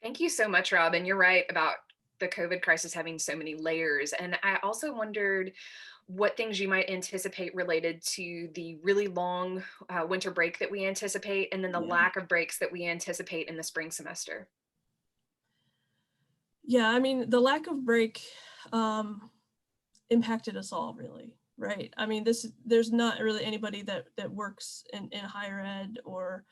Thank you so much, Rob. And you're right about the COVID crisis having so many layers. And I also wondered what things you might anticipate related to the really long winter break that we anticipate, and then the Yeah. lack of breaks that we anticipate in the spring semester. Yeah, I mean, the lack of break um, impacted us all really, right? I mean, there's not really anybody that works in higher ed or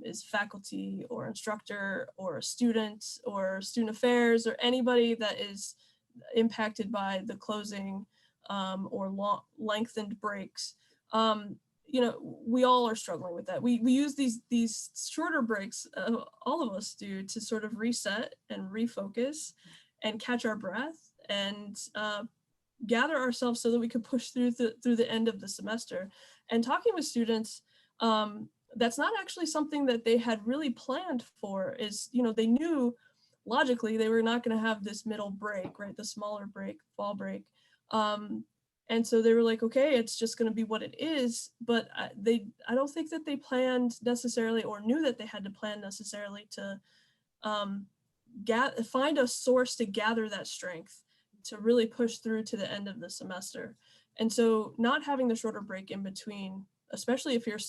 is faculty or instructor or a student or student affairs or anybody that is impacted by the closing or lengthened breaks. Um, we all are struggling with that. We use these shorter breaks, all of us do, to sort of reset and refocus and catch our breath and gather ourselves so that we could push through the end of the semester. And talking with students, that's not actually something that they had really planned for. Is, they knew logically they were not going to have this middle break, right? The smaller break, fall break. Um, and so they were like, okay, it's just going to be what it is. But I don't think that they planned necessarily or knew that they had to plan necessarily to um, find a source to gather that strength to really push through to the end of the semester. And so not having the shorter break in between, especially if you're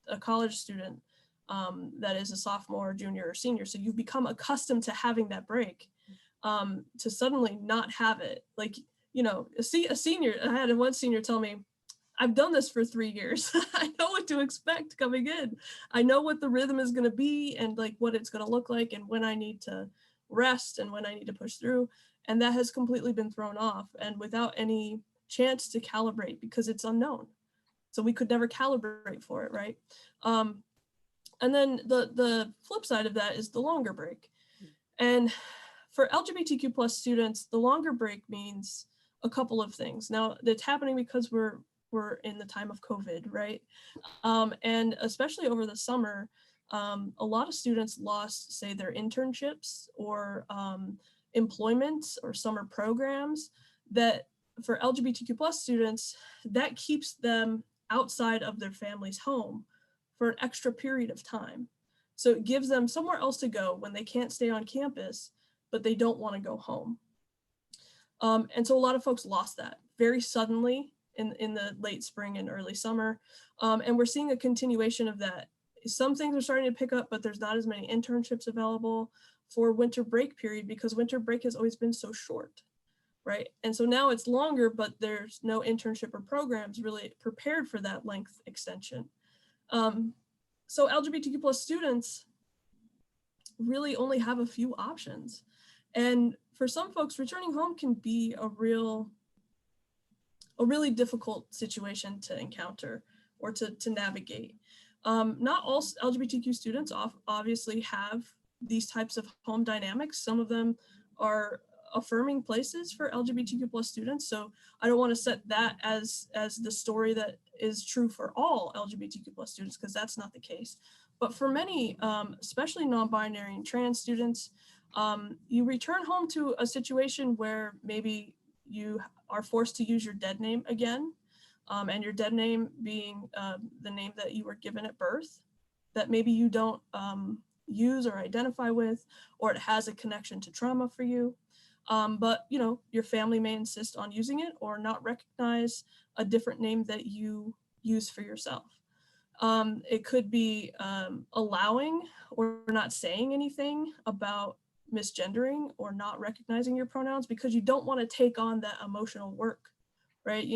a college student that is a sophomore, junior, or senior, so you've become accustomed to having that break, to suddenly not have it. Like, a senior, I had one senior tell me, I've done this for 3 years. I know what to expect coming in. I know what the rhythm is going to be and like what it's going to look like and when I need to rest and when I need to push through. And that has completely been thrown off and without any chance to calibrate because it's unknown. So we could never calibrate for it, right? Um, and then the flip side of that is the longer break. And for LGBTQ plus students, the longer break means a couple of things. Now, it's happening because we're in the time of COVID, right? And especially over the summer, a lot of students lost, say, their internships or employment or summer programs that for LGBTQ plus students, that keeps them outside of their family's home for an extra period of time. So it gives them somewhere else to go when they can't stay on campus, but they don't want to go home. And so a lot of folks lost that very suddenly in the late spring and early summer. And we're seeing a continuation of that. Some things are starting to pick up, but there's not as many internships available for winter break period because winter break has always been so short, right? And so now it's longer, but there's no internship or programs really prepared for that length extension. So LGBTQ plus students really only have a few options. And for some folks, returning home can be a really difficult situation to encounter or to navigate. Not all LGBTQ students obviously have these types of home dynamics. Some of them are affirming places for LGBTQ plus students. So I don't want to set that as the story that is true for all LGBTQ plus students, because that's not the case. But for many, especially non-binary and trans students, you return home to a situation where maybe you are forced to use your dead name again, and your dead name being the name that you were given at birth, that maybe you don't use or identify with, or it has a connection to trauma for you. But your family may insist on using it or not recognize a different name that you use for yourself. It could be allowing or not saying anything about misgendering or not recognizing your pronouns because you don't want to take on that emotional work, right? If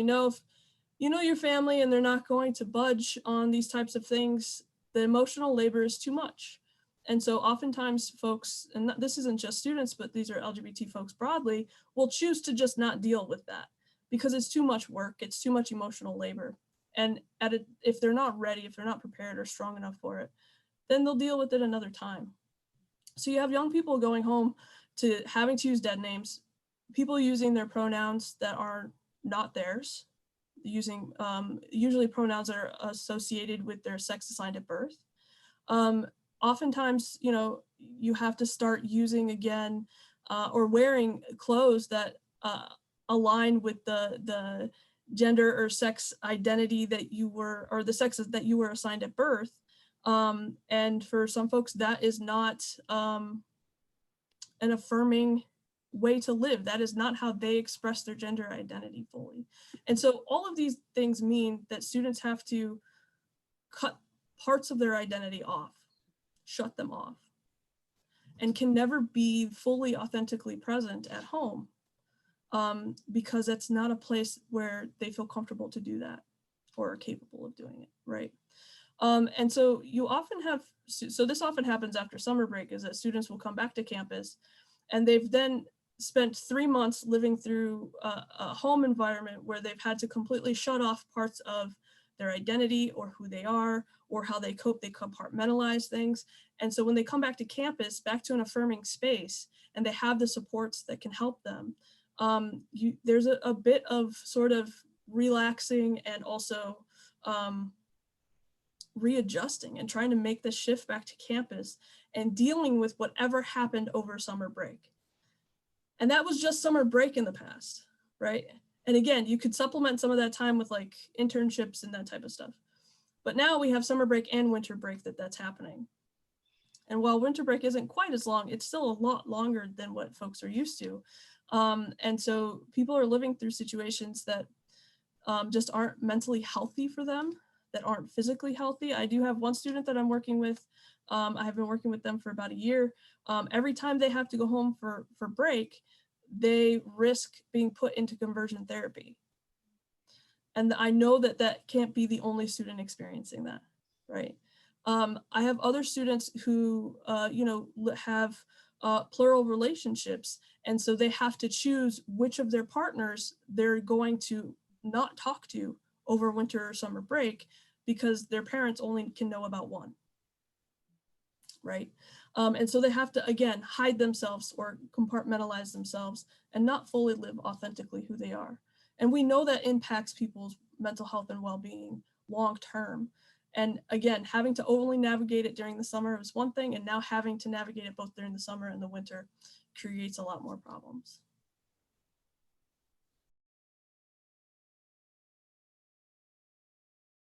you know your family and they're not going to budge on these types of things, the emotional labor is too much. And so oftentimes folks, and this isn't just students, but these are LGBT folks broadly, will choose to just not deal with that because it's too much work, it's too much emotional labor. And if they're not ready, if they're not prepared or strong enough for it, then they'll deal with it another time. So you have young people going home to having to use dead names, people using their pronouns that are not theirs, using usually pronouns that are associated with their sex assigned at birth. Oftentimes, you have to start using again or wearing clothes that align with the gender or sex identity that you were, or the sexes that you were assigned at birth. And for some folks, that is not an affirming way to live. That is not how they express their gender identity fully. And so all of these things mean that students have to cut parts of their identity off, shut them off, and can never be fully authentically present at home, because that's not a place where they feel comfortable to do that or are capable of doing it, right? And so you often have, so this often happens after summer break, is that students will come back to campus and they've then spent 3 months living through a home environment where they've had to completely shut off parts of their identity or who they are or how they cope. They compartmentalize things. And so when they come back to campus, back to an affirming space, and they have the supports that can help them, there's a bit of sort of relaxing and also readjusting and trying to make the shift back to campus and dealing with whatever happened over summer break. And that was just summer break in the past, right? And again, you could supplement some of that time with like internships and that type of stuff. But now we have summer break and winter break that's happening. And while winter break isn't quite as long, it's still a lot longer than what folks are used to. And so people are living through situations that just aren't mentally healthy for them, that aren't physically healthy. I do have one student that I'm working with. I have been working with them for about a year. Every time they have to go home for break, they risk being put into conversion therapy. And I know that that can't be the only student experiencing that, right? I have other students who, have plural relationships. And so they have to choose which of their partners they're going to not talk to over winter or summer break because their parents only can know about one, right? And so they have to, again, hide themselves or compartmentalize themselves and not fully live authentically who they are. And we know that impacts people's mental health and well-being long term. And again, having to only navigate it during the summer is one thing, and now having to navigate it both during the summer and the winter creates a lot more problems.